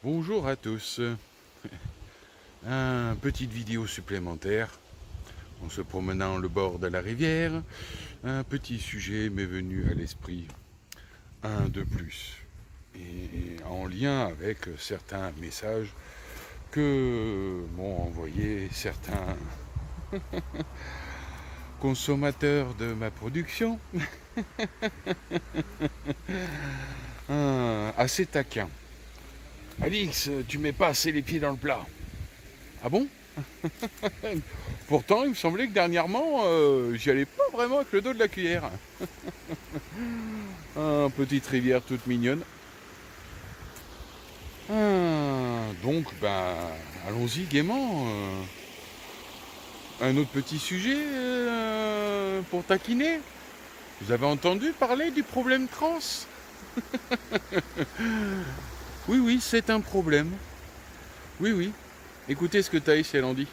Bonjour à tous. Une petite vidéo supplémentaire en se promenant le bord de la rivière. Un petit sujet m'est venu à l'esprit, un de plus, et en lien avec certains messages que m'ont envoyé certains consommateurs de ma production, assez taquins. Alix, tu mets pas assez les pieds dans le plat. Ah bon? Pourtant, il me semblait que dernièrement, j'y allais pas vraiment avec le dos de la cuillère. Petite rivière toute mignonne. Donc, allons-y gaiement. Un autre petit sujet pour taquiner. Vous avez entendu parler du problème trans? Oui, oui, c'est un problème. Oui, oui. Écoutez ce que Thaïs elle en dit.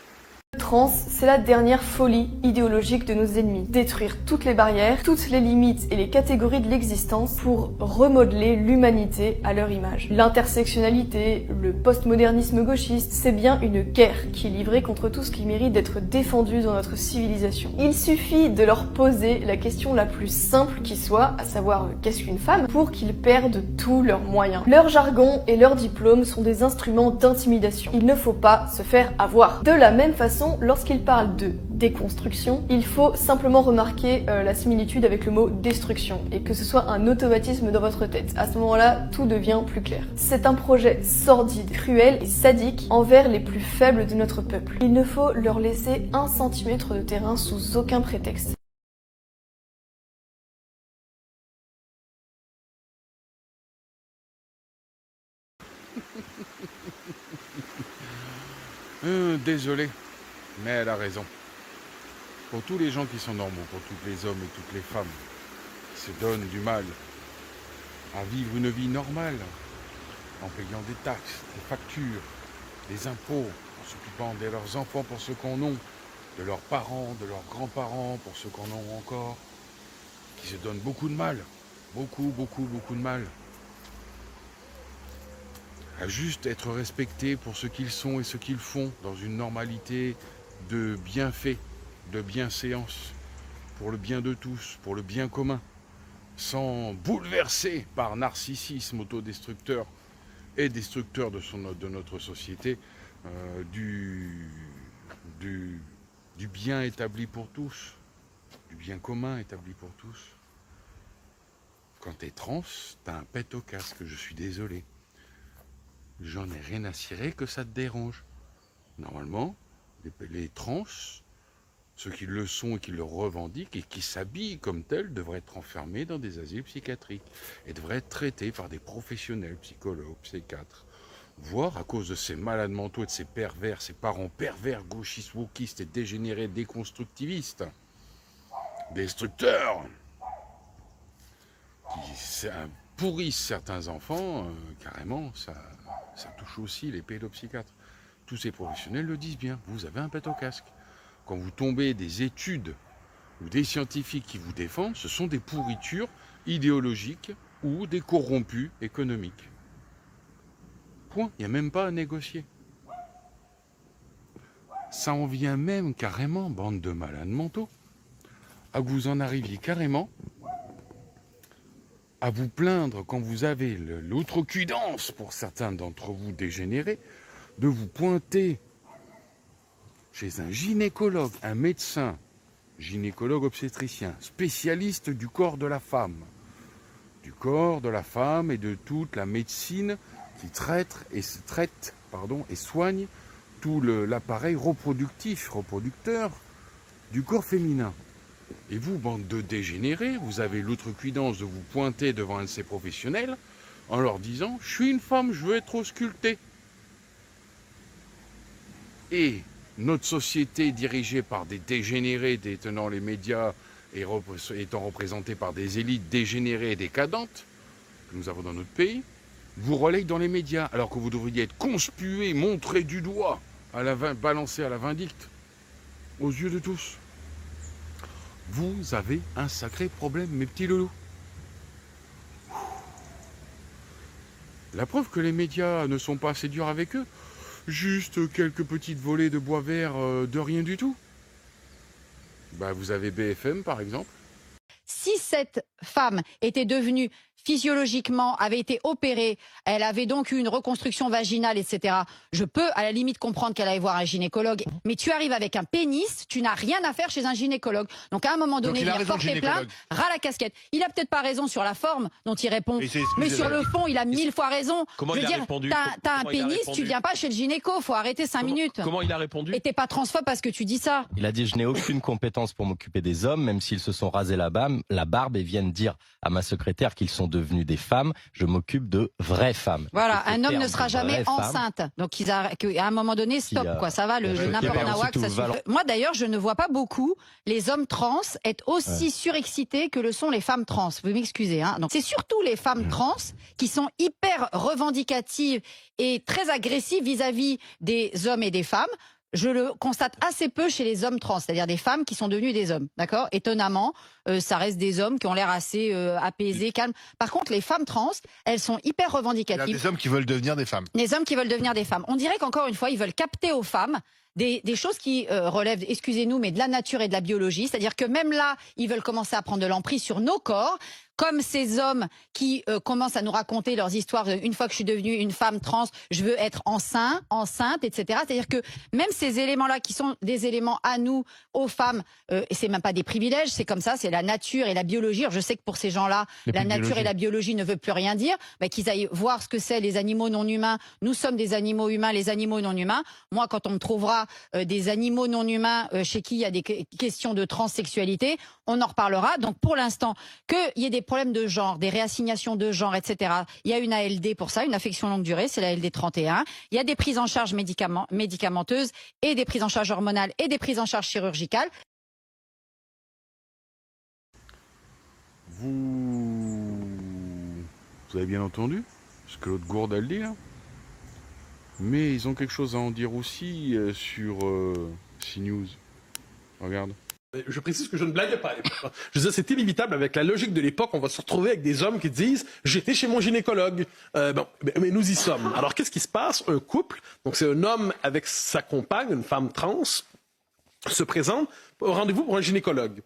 Trans, c'est la dernière folie idéologique de nos ennemis. Détruire toutes les barrières, toutes les limites et les catégories de l'existence pour remodeler l'humanité à leur image. L'intersectionnalité, le postmodernisme gauchiste, c'est bien une guerre qui est livrée contre tout ce qui mérite d'être défendu dans notre civilisation. Il suffit de leur poser la question la plus simple qui soit, à savoir qu'est-ce qu'une femme, pour qu'ils perdent tous leurs moyens. Leur jargon et leurs diplômes sont des instruments d'intimidation. Il ne faut pas se faire avoir. De la même façon, lorsqu'il parle de déconstruction, il faut simplement remarquer la similitude avec le mot destruction et que ce soit un automatisme dans votre tête. À ce moment-là, tout devient plus clair. C'est un projet sordide, cruel et sadique envers les plus faibles de notre peuple. Il ne faut leur laisser 1 centimètre de terrain sous aucun prétexte. Désolé, mais elle a raison. Pour tous les gens qui sont normaux, pour tous les hommes et toutes les femmes qui se donnent du mal à vivre une vie normale, en payant des taxes, des factures, des impôts, en s'occupant de leurs enfants pour ceux qu'on a, de leurs parents, de leurs grands-parents pour ceux qu'on a encore, qui se donnent beaucoup de mal, beaucoup de mal, à juste être respectés pour ce qu'ils sont et ce qu'ils font dans une normalité de bienfait, de bienséance, pour le bien de tous, pour le bien commun, sans bouleverser par narcissisme autodestructeur et destructeur de notre société du bien établi pour tous, du bien commun établi pour tous. Quand t'es trans, t'as un pet au casque, je suis désolé. J'en ai rien à cirer que ça te dérange. Normalement, les trans, ceux qui le sont et qui le revendiquent et qui s'habillent comme tels devraient être enfermés dans des asiles psychiatriques et devraient être traités par des professionnels, psychologues, psychiatres. Voire à cause de ces malades mentaux et de ces pervers, ces parents pervers, gauchistes, wokistes et dégénérés, déconstructivistes, destructeurs, qui pourrissent certains enfants, carrément, ça touche aussi les pédopsychiatres. Tous ces professionnels le disent bien, vous avez un pet au casque. Quand vous tombez des études ou des scientifiques qui vous défendent, ce sont des pourritures idéologiques ou des corrompus économiques. Point, il n'y a même pas à négocier. Ça en vient même carrément, bande de malades mentaux, à que vous en arriviez carrément à vous plaindre quand vous avez l'outrecuidance, pour certains d'entre vous dégénérés, de vous pointer chez un gynécologue, un médecin, gynécologue obstétricien, spécialiste du corps de la femme et de toute la médecine qui traite et soigne tout l'appareil reproducteur du corps féminin. Et vous, bande de dégénérés, vous avez l'outrecuidance de vous pointer devant un de ces professionnels en leur disant « Je suis une femme, je veux être auscultée ». Et notre société dirigée par des dégénérés détenant les médias et étant représentée par des élites dégénérées et décadentes que nous avons dans notre pays, vous relaye dans les médias alors que vous devriez être conspué, montré du doigt, balancé à la vindicte, aux yeux de tous. Vous avez un sacré problème, mes petits loulous. La preuve que les médias ne sont pas assez durs avec eux. Juste quelques petites volées de bois vert de rien du tout. Bah, vous avez BFM par exemple. Si cette femme était devenue physiologiquement, avait été opérée, elle avait donc eu une reconstruction vaginale, etc. Je peux à la limite comprendre qu'elle aille voir un gynécologue, mais tu arrives avec un pénis, tu n'as rien à faire chez un gynécologue. Donc à un moment donné, il a porté plainte, ras la casquette. Il a peut-être pas raison sur la forme dont il répond, mais sur le fond, il a 1000 fois raison. Comment il a répondu? T'as un pénis, tu viens pas chez le gynéco, faut arrêter 5 minutes. Comment il a répondu? Et t'es pas transphobe parce que tu dis ça. Il a dit: je n'ai aucune compétence pour m'occuper des hommes, même s'ils se sont rasés la barbe et viennent dire à ma secrétaire qu'ils sont devenus des femmes, je m'occupe de vraies femmes. Voilà, un homme ne sera jamais enceinte. Donc à un moment donné, stop, quoi. Ça va, le n'importe nawak, ça suffit. Moi d'ailleurs, je ne vois pas beaucoup les hommes trans être aussi surexcités que le sont les femmes trans. Vous m'excusez, hein. Donc c'est surtout les femmes trans qui sont hyper revendicatives et très agressives vis-à-vis des hommes et des femmes. Je le constate assez peu chez les hommes trans, c'est-à-dire des femmes qui sont devenues des hommes, d'accord? Étonnamment, ça reste des hommes qui ont l'air assez apaisés, calmes. Par contre, les femmes trans, elles sont hyper revendicatives. Il y a des hommes qui veulent devenir des femmes. Les hommes qui veulent devenir des femmes. On dirait qu'encore une fois, ils veulent capter aux femmes des choses qui relèvent, excusez-nous, mais de la nature et de la biologie. C'est-à-dire que même là, ils veulent commencer à prendre de l'emprise sur nos corps, comme ces hommes qui commencent à nous raconter leurs histoires. Une fois que je suis devenue une femme trans, je veux être enceinte, etc. C'est-à-dire que même ces éléments-là, qui sont des éléments à nous, aux femmes, et c'est même pas des privilèges, c'est comme ça, c'est la nature et la biologie. Alors je sais que pour ces gens-là, la nature et la biologie ne veut plus rien dire, mais qu'ils aillent voir ce que c'est les animaux non humains. Nous sommes des animaux humains, les animaux non humains. Moi, quand on me trouvera des animaux non humains chez qui il y a des questions de transsexualité, on en reparlera. Donc pour l'instant, qu'il y ait des problèmes de genre, des réassignations de genre, etc. Il y a une ALD pour ça, une affection longue durée, c'est la ALD 31. Il y a des prises en charge médicamenteuses et des prises en charge hormonales et des prises en charge chirurgicales. Vous avez bien entendu ce que l'autre gourde elle dit là. Mais ils ont quelque chose à en dire aussi sur CNews. Regarde. Je précise que je ne blague pas. Je veux dire, c'est inévitable avec la logique de l'époque. On va se retrouver avec des hommes qui disent « j'étais chez mon gynécologue ». Mais nous y sommes. Alors, qu'est-ce qui se passe? Un couple, donc c'est un homme avec sa compagne, une femme trans, se présente au rendez-vous pour un gynécologue.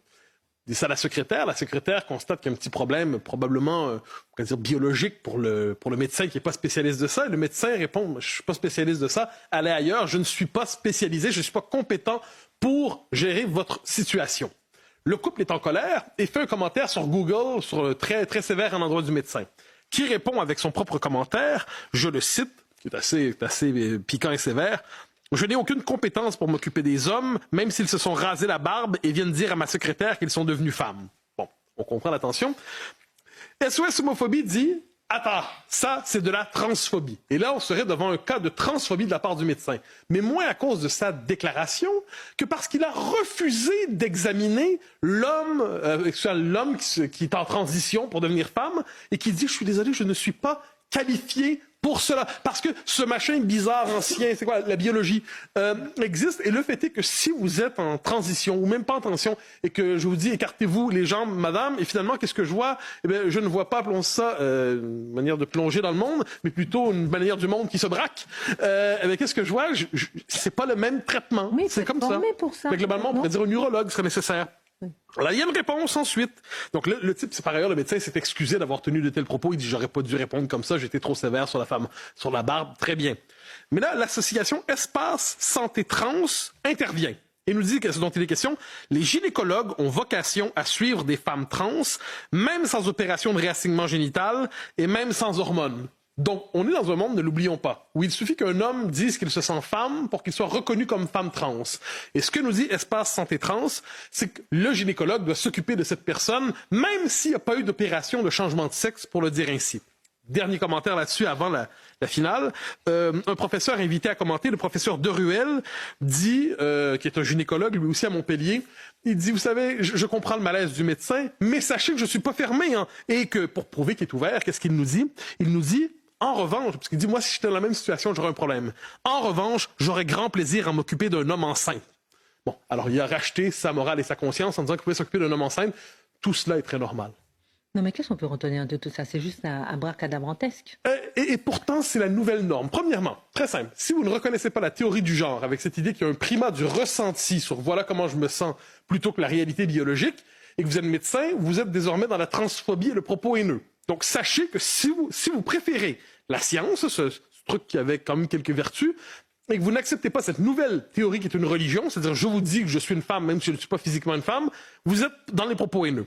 Il dit ça à la secrétaire constate qu'il y a un petit problème, probablement on pourrait dire biologique pour le médecin qui n'est pas spécialiste de ça. Et le médecin répond « je ne suis pas spécialiste de ça, allez ailleurs, je ne suis pas spécialisé, je ne suis pas compétent pour gérer votre situation ». Le couple est en colère et fait un commentaire sur Google, très, très sévère à l'endroit du médecin, qui répond avec son propre commentaire, je le cite, qui est assez piquant et sévère. Je n'ai aucune compétence pour m'occuper des hommes, même s'ils se sont rasés la barbe et viennent dire à ma secrétaire qu'ils sont devenus femmes. Bon, on comprend l'attention. SOS Homophobie dit « Attends, ça, c'est de la transphobie. » Et là, on serait devant un cas de transphobie de la part du médecin. Mais moins à cause de sa déclaration que parce qu'il a refusé d'examiner l'homme qui est en transition pour devenir femme et qui dit « Je suis désolé, je ne suis pas qualifié pour cela. » Parce que ce machin bizarre, ancien, c'est quoi, la biologie, existe. Et le fait est que si vous êtes en transition, ou même pas en transition, et que je vous dis, écartez-vous les jambes, madame, et finalement, qu'est-ce que je vois? Eh bien, je ne vois pas, appelons ça, une manière de plonger dans le monde, mais plutôt une manière du monde qui se braque. Eh bien, qu'est-ce que je vois? C'est pas le même traitement. Oui, c'est comme ça. Pour ça. Mais globalement, on pourrait dire un urologue serait nécessaire. Alors, il y a une réponse ensuite. Donc, le type, c'est par ailleurs, le médecin s'est excusé d'avoir tenu de tels propos. Il dit, j'aurais pas dû répondre comme ça, j'étais trop sévère sur la femme, sur la barbe. Très bien. Mais là, l'association Espace Santé Trans intervient et nous dit que ce dont il est question, les gynécologues ont vocation à suivre des femmes trans, même sans opération de réassignement génital et même sans hormones. Donc, on est dans un monde, ne l'oublions pas, où il suffit qu'un homme dise qu'il se sent femme pour qu'il soit reconnu comme femme trans. Et ce que nous dit Espace Santé Trans, c'est que le gynécologue doit s'occuper de cette personne, même s'il n'y a pas eu d'opération de changement de sexe, pour le dire ainsi. Dernier commentaire là-dessus avant la finale. Un professeur invité à commenter, le professeur Deruel, dit, qui est un gynécologue, lui aussi à Montpellier, il dit, vous savez, je comprends le malaise du médecin, mais sachez que je ne suis pas fermé. Hein, et que pour prouver qu'il est ouvert, qu'est-ce qu'il nous dit? Il nous dit, en revanche, parce qu'il dit, moi, si j'étais dans la même situation, j'aurais un problème. En revanche, j'aurais grand plaisir à m'occuper d'un homme enceinte. Bon, alors il a racheté sa morale et sa conscience en disant qu'il pouvait s'occuper d'un homme enceinte. Tout cela est très normal. Non, mais qu'est-ce qu'on peut retenir de tout ça? C'est juste un abracadabrantesque. Et pourtant, c'est la nouvelle norme. Premièrement, très simple, si vous ne reconnaissez pas la théorie du genre, avec cette idée qu'il y a un primat du ressenti sur voilà comment je me sens, plutôt que la réalité biologique, et que vous êtes médecin, vous êtes désormais dans la transphobie et le propos haineux. Donc sachez que si vous préférez la science, ce truc qui avait quand même quelques vertus, et que vous n'acceptez pas cette nouvelle théorie qui est une religion, c'est-à-dire je vous dis que je suis une femme même si je ne suis pas physiquement une femme, vous êtes dans les propos haineux.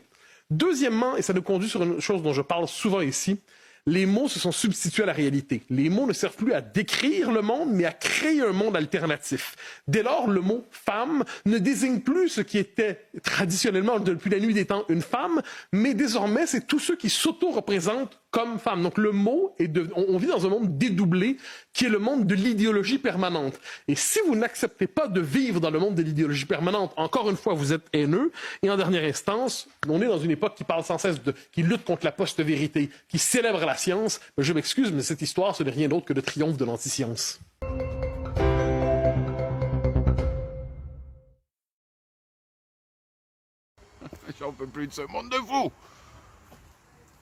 Deuxièmement, et ça nous conduit sur une chose dont je parle souvent ici, les mots se sont substitués à la réalité. Les mots ne servent plus à décrire le monde, mais à créer un monde alternatif. Dès lors, le mot « femme » ne désigne plus ce qui était traditionnellement, depuis la nuit des temps, une femme, mais désormais, c'est tous ceux qui s'auto-représentent comme femmes. Donc le mot, on vit dans un monde dédoublé, qui est le monde de l'idéologie permanente. Et si vous n'acceptez pas de vivre dans le monde de l'idéologie permanente, encore une fois, vous êtes haineux. Et en dernière instance, on est dans une époque qui parle sans cesse qui lutte contre la post-vérité, qui célèbre la science. Mais je m'excuse, mais cette histoire, ce n'est rien d'autre que le triomphe de l'anti-science. J'en peux plus de ce monde de fous.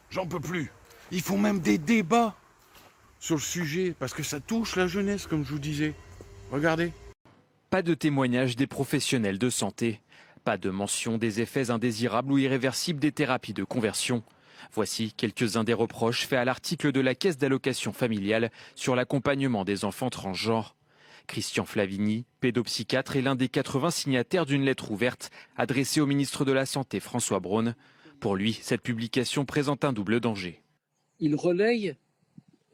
J'en peux plus. Ils font même des débats sur le sujet, parce que ça touche la jeunesse, comme je vous disais. Regardez. Pas de témoignages des professionnels de santé. Pas de mention des effets indésirables ou irréversibles des thérapies de conversion. Voici quelques-uns des reproches faits à l'article de la Caisse d'allocation familiale sur l'accompagnement des enfants transgenres. Christian Flavigny, pédopsychiatre, est l'un des 80 signataires d'une lettre ouverte adressée au ministre de la Santé, François Braun. Pour lui, cette publication présente un double danger. Il relaye,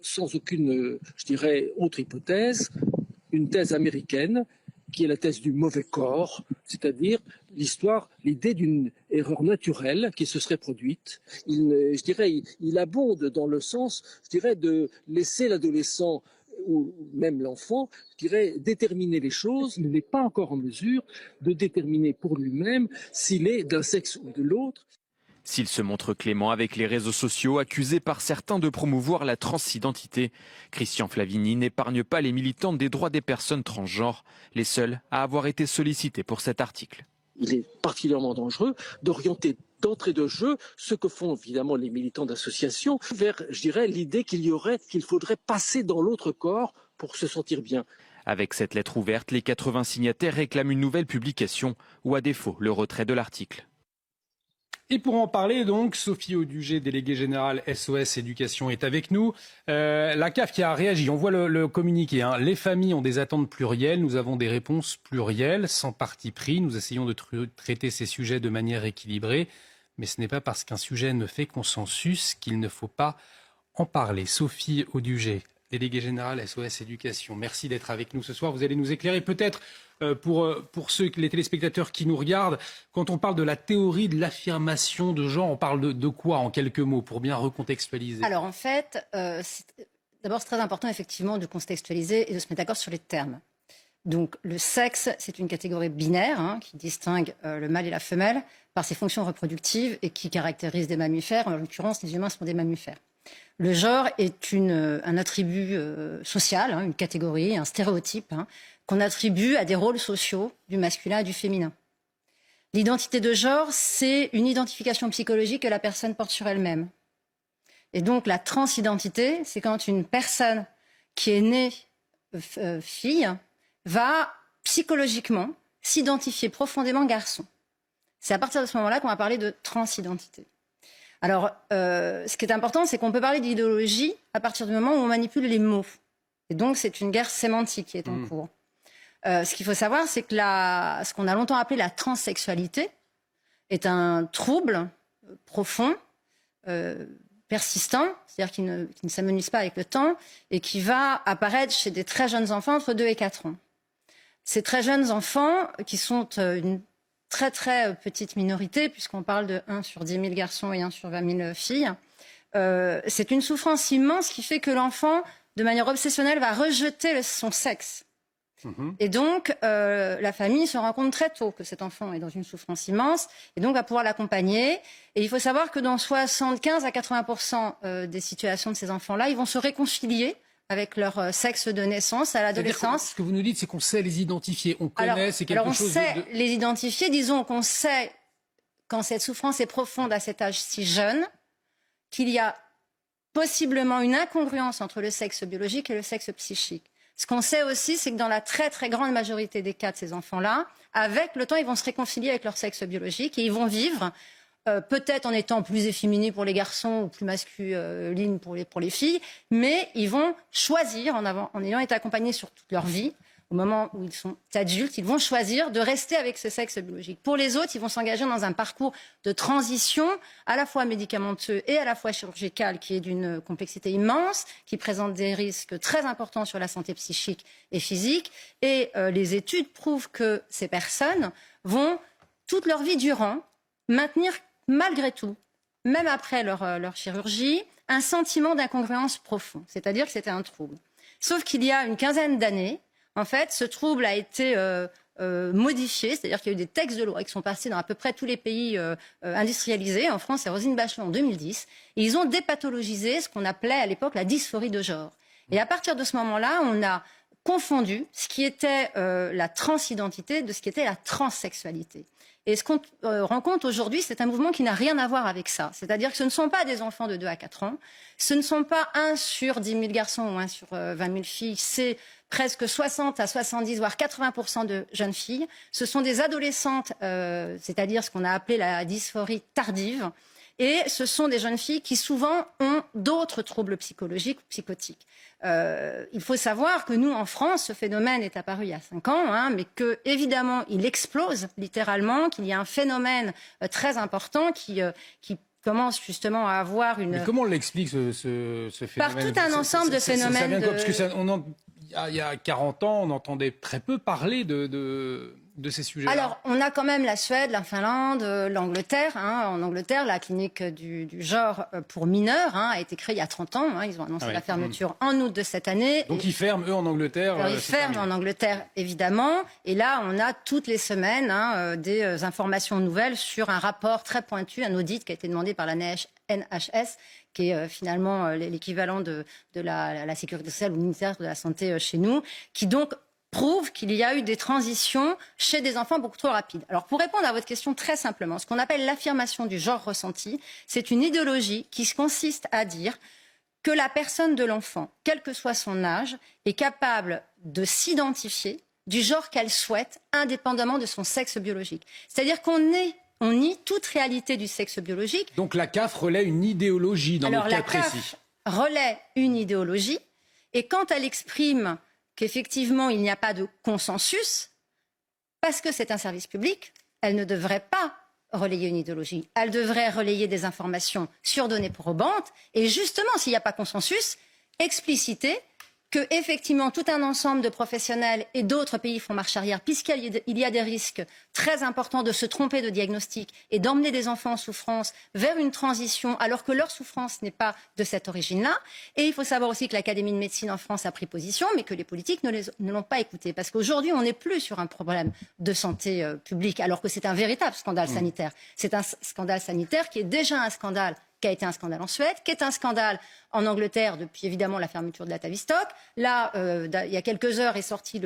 sans aucune, autre hypothèse, une thèse américaine qui est la thèse du mauvais corps, c'est-à-dire l'idée d'une erreur naturelle qui se serait produite. Il abonde dans le sens, de laisser l'adolescent ou même l'enfant, déterminer les choses. Il n'est pas encore en mesure de déterminer pour lui-même s'il est d'un sexe ou de l'autre. S'il se montre clément avec les réseaux sociaux, accusé par certains de promouvoir la transidentité, Christian Flavigny n'épargne pas les militantes des droits des personnes transgenres, les seuls à avoir été sollicités pour cet article. Il est particulièrement dangereux d'orienter d'entrée de jeu ce que font évidemment les militants d'associations vers, l'idée qu'il faudrait passer dans l'autre corps pour se sentir bien. Avec cette lettre ouverte, les 80 signataires réclament une nouvelle publication ou à défaut le retrait de l'article. Et pour en parler, donc, Sophie Audugé, déléguée générale SOS Éducation, est avec nous. La CAF qui a réagi, on voit le communiqué. Les familles ont des attentes plurielles, nous avons des réponses plurielles, sans parti pris. Nous essayons de traiter ces sujets de manière équilibrée. Mais ce n'est pas parce qu'un sujet ne fait consensus qu'il ne faut pas en parler. Sophie Audugé, déléguée générale SOS Éducation, merci d'être avec nous ce soir. Vous allez nous éclairer peut-être pour les téléspectateurs qui nous regardent. Quand on parle de la théorie de l'affirmation de genre, on parle de quoi en quelques mots pour bien recontextualiser? Alors en fait, d'abord c'est très important effectivement de contextualiser et de se mettre d'accord sur les termes. Donc le sexe, c'est une catégorie binaire qui distingue le mâle et la femelle par ses fonctions reproductives et qui caractérise des mammifères. En l'occurrence, les humains sont des mammifères. Le genre est un attribut social, une catégorie, un stéréotype qu'on attribue à des rôles sociaux du masculin et du féminin. L'identité de genre, c'est une identification psychologique que la personne porte sur elle-même. Et donc la transidentité, c'est quand une personne qui est née fille va psychologiquement s'identifier profondément garçon. C'est à partir de ce moment-là qu'on va parler de transidentité. Alors, ce qui est important, c'est qu'on peut parler d'idéologie à partir du moment où on manipule les mots. Et donc, c'est une guerre sémantique qui est en cours. Ce qu'il faut savoir, c'est que ce qu'on a longtemps appelé la transsexualité est un trouble profond, persistant, c'est-à-dire qui ne s'amenuise pas avec le temps et qui va apparaître chez des très jeunes enfants entre 2 et 4 ans. Ces très jeunes enfants, qui sont une très très petite minorité, puisqu'on parle de 1 sur 10 000 garçons et 1 sur 20 000 filles, c'est une souffrance immense qui fait que l'enfant, de manière obsessionnelle, va rejeter son sexe. Et donc, la famille se rend compte très tôt que cet enfant est dans une souffrance immense et donc va pouvoir l'accompagner. Et il faut savoir que dans 75 à 80% des situations de ces enfants-là, ils vont se réconcilier avec leur sexe de naissance à l'adolescence. Ce que vous nous dites, c'est qu'on sait les identifier, on connaît, c'est quelque chose de... Alors on sait les identifier, disons qu'on sait quand cette souffrance est profonde à cet âge si jeune, qu'il y a possiblement une incongruence entre le sexe biologique et le sexe psychique. Ce qu'on sait aussi, c'est que dans la très très grande majorité des cas de ces enfants-là, avec le temps, ils vont se réconcilier avec leur sexe biologique et ils vont vivre, peut-être en étant plus efféminés pour les garçons ou plus masculines pour les filles, mais ils vont choisir, en ayant été accompagnés sur toute leur vie, au moment où ils sont adultes, ils vont choisir de rester avec ce sexe biologique. Pour les autres, ils vont s'engager dans un parcours de transition à la fois médicamenteux et à la fois chirurgical qui est d'une complexité immense, qui présente des risques très importants sur la santé psychique et physique. Et les études prouvent que ces personnes vont, toute leur vie durant, maintenir malgré tout, même après leur chirurgie, un sentiment d'incongruence profond. C'est-à-dire que c'était un trouble. Sauf qu'il y a une quinzaine d'années, en fait, ce trouble a été modifié, c'est-à-dire qu'il y a eu des textes de loi qui sont passés dans à peu près tous les pays industrialisés. En France, c'est Roselyne Bachelot en 2010. Et ils ont dépathologisé ce qu'on appelait à l'époque la dysphorie de genre. Et à partir de ce moment-là, on a confondu ce qui était la transidentité de ce qui était la transsexualité. Et ce qu'on rencontre aujourd'hui, c'est un mouvement qui n'a rien à voir avec ça. C'est-à-dire que ce ne sont pas des enfants de 2 à 4 ans, ce ne sont pas 1 sur 10 000 garçons ou 1 sur 20 000 filles, c'est presque 60 à 70, voire 80% de jeunes filles. Ce sont des adolescentes, c'est-à-dire ce qu'on a appelé la dysphorie tardive. Et ce sont des jeunes filles qui souvent ont d'autres troubles psychologiques ou psychotiques. Il faut savoir que nous, en France, ce phénomène est apparu il y a 5 ans, mais que évidemment, il explose littéralement, qu'il y a un phénomène très important qui commence justement à avoir une... Mais comment on l'explique ce phénomène? Par tout un ensemble de phénomènes. Parce que il y a 40 ans, on entendait très peu parler de ces sujets-là. Alors, on a quand même la Suède, la Finlande, l'Angleterre. En Angleterre, la clinique du genre pour mineurs a été créée il y a 30 ans. Ils ont annoncé la fermeture en août de cette année. Donc ils ferment, eux, en Angleterre. Alors, ils ferment en Angleterre, évidemment. Et là, on a toutes les semaines des informations nouvelles sur un rapport très pointu, un audit qui a été demandé par la NHS, qui est finalement l'équivalent de la sécurité sociale ou le ministère de la Santé chez nous, qui donc prouve qu'il y a eu des transitions chez des enfants beaucoup trop rapides. Alors, pour répondre à votre question très simplement, ce qu'on appelle l'affirmation du genre ressenti, c'est une idéologie qui consiste à dire que la personne de l'enfant, quel que soit son âge, est capable de s'identifier du genre qu'elle souhaite, indépendamment de son sexe biologique. C'est-à-dire qu'on nie toute réalité du sexe biologique. Donc la CAF relaie une idéologie dans le cas précis. La CAF relaie une idéologie, et quand elle exprime qu'effectivement, il n'y a pas de consensus, parce que c'est un service public, elle ne devrait pas relayer une idéologie. Elle devrait relayer des informations sur données probantes, et justement, s'il n'y a pas consensus, expliciter que effectivement tout un ensemble de professionnels et d'autres pays font marche arrière, puisqu'il y a des risques très importants de se tromper de diagnostic et d'emmener des enfants en souffrance vers une transition alors que leur souffrance n'est pas de cette origine-là. Et il faut savoir aussi que l'Académie de médecine en France a pris position, mais que les politiques ne l'ont pas écouté. Parce qu'aujourd'hui, on n'est plus sur un problème de santé publique, alors que c'est un véritable scandale sanitaire. C'est un scandale sanitaire qui est déjà un scandale, qui a été un scandale en Suède, qui est un scandale en Angleterre depuis évidemment la fermeture de la Tavistock. Là, il y a quelques heures est sorti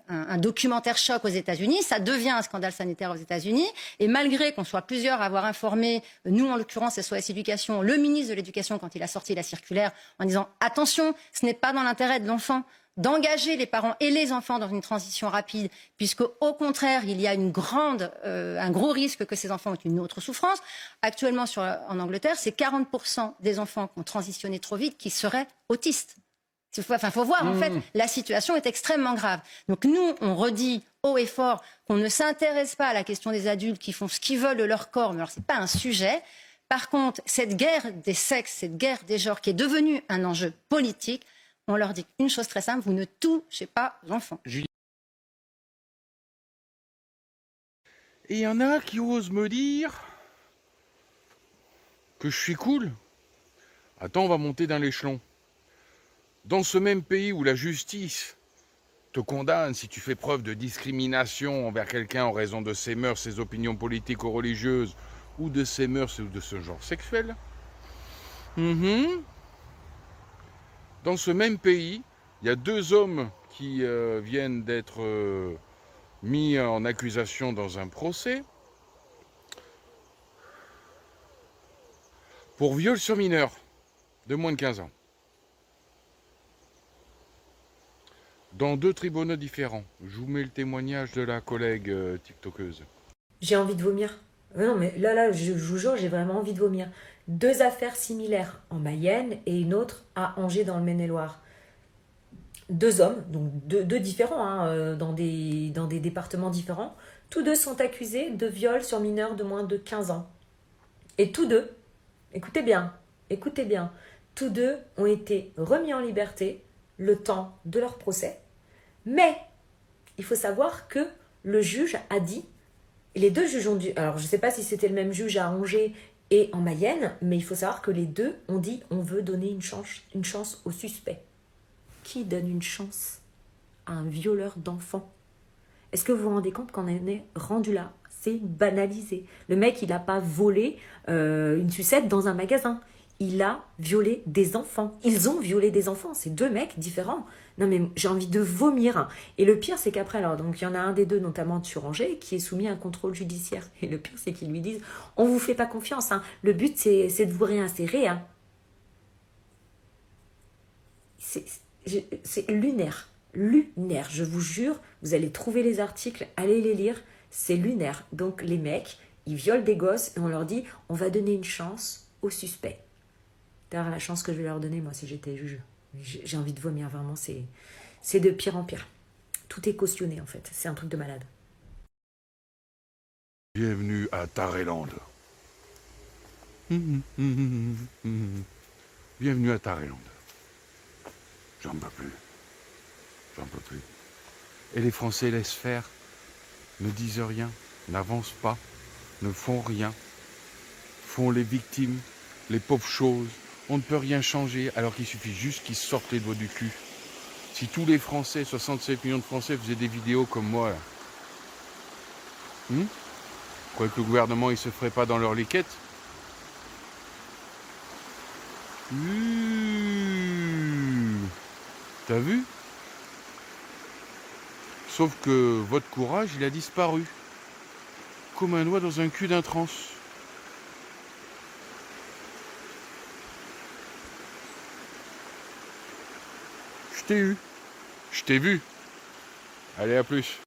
un documentaire choc aux États-Unis. Ça devient un scandale sanitaire aux États-Unis. Et malgré qu'on soit plusieurs à avoir informé, nous en l'occurrence SOS Éducation, le ministre de l'Éducation quand il a sorti la circulaire en disant attention, ce n'est pas dans l'intérêt de l'enfant d'engager les parents et les enfants dans une transition rapide, puisque au contraire, il y a un gros risque que ces enfants aient une autre souffrance. Actuellement, en Angleterre, c'est 40% des enfants qui ont transitionné trop vite qui seraient autistes. Il faut voir, en fait, la situation est extrêmement grave. Donc nous, on redit haut et fort qu'on ne s'intéresse pas à la question des adultes qui font ce qu'ils veulent de leur corps, mais alors c'est pas un sujet. Par contre, cette guerre des sexes, cette guerre des genres qui est devenue un enjeu politique, on leur dit une chose très simple, vous ne touchez pas aux enfants. Et il y en a qui osent me dire que je suis cool. Attends, on va monter dans l'échelon. Dans ce même pays où la justice te condamne si tu fais preuve de discrimination envers quelqu'un en raison de ses mœurs, ses opinions politiques ou religieuses, ou de ses mœurs ou de ce genre sexuel, dans ce même pays, il y a 2 hommes qui viennent d'être mis en accusation dans un procès pour viol sur mineur. de moins de 15 ans. Dans 2 tribunaux différents. Je vous mets le témoignage de la collègue tiktokeuse. J'ai envie de vomir. Non, mais là, je vous jure, j'ai vraiment envie de vomir. 2 affaires similaires en Mayenne et une autre à Angers dans le Maine-et-Loire. 2 hommes, donc deux différents, hein, dans des départements différents. Tous 2 sont accusés de viol sur mineurs de moins de 15 ans. Et tous 2, écoutez bien, tous 2 ont été remis en liberté le temps de leur procès. Mais il faut savoir que le juge a dit, les 2 juges ont dit, alors je ne sais pas si c'était le même juge à Angers et en Mayenne, mais il faut savoir que les 2 ont dit on veut donner une chance au suspect. Qui donne une chance à un violeur d'enfants? Est-ce que vous vous rendez compte qu'on en est rendu là? C'est banalisé. Le mec, il n'a pas volé une sucette dans un magasin. Il a violé des enfants. Ils ont violé des enfants. C'est 2 mecs différents. Non mais j'ai envie de vomir. Et le pire, c'est qu'après, alors, donc il y en a un des 2, notamment sur Angers, qui est soumis à un contrôle judiciaire. Et le pire, c'est qu'ils lui disent, on vous fait pas confiance. Hein. Le but, c'est de vous réinsérer. Hein. C'est lunaire. Lunaire. Je vous jure, vous allez trouver les articles, allez les lire. C'est lunaire. Donc les mecs, ils violent des gosses et on leur dit, on va donner une chance aux suspects. D'ailleurs, la chance que je vais leur donner, moi, si j'étais juge. J'ai envie de vomir, vraiment, c'est de pire en pire. Tout est cautionné, en fait. C'est un truc de malade. Bienvenue à Tareland. Bienvenue à Tareland. J'en peux plus. J'en peux plus. Et les Français laissent faire, ne disent rien, n'avancent pas, ne font rien, font les victimes, les pauvres choses. On ne peut rien changer alors qu'il suffit juste qu'ils sortent les doigts du cul. Si tous les Français, 67 millions de Français, faisaient des vidéos comme moi, là. Vous croyez que le gouvernement il se ferait pas dans leur liquette? T'as vu? Sauf que votre courage, il a disparu. Comme un doigt dans un cul d'un trans. Je t'ai eu. Je t'ai vu. Allez, à plus.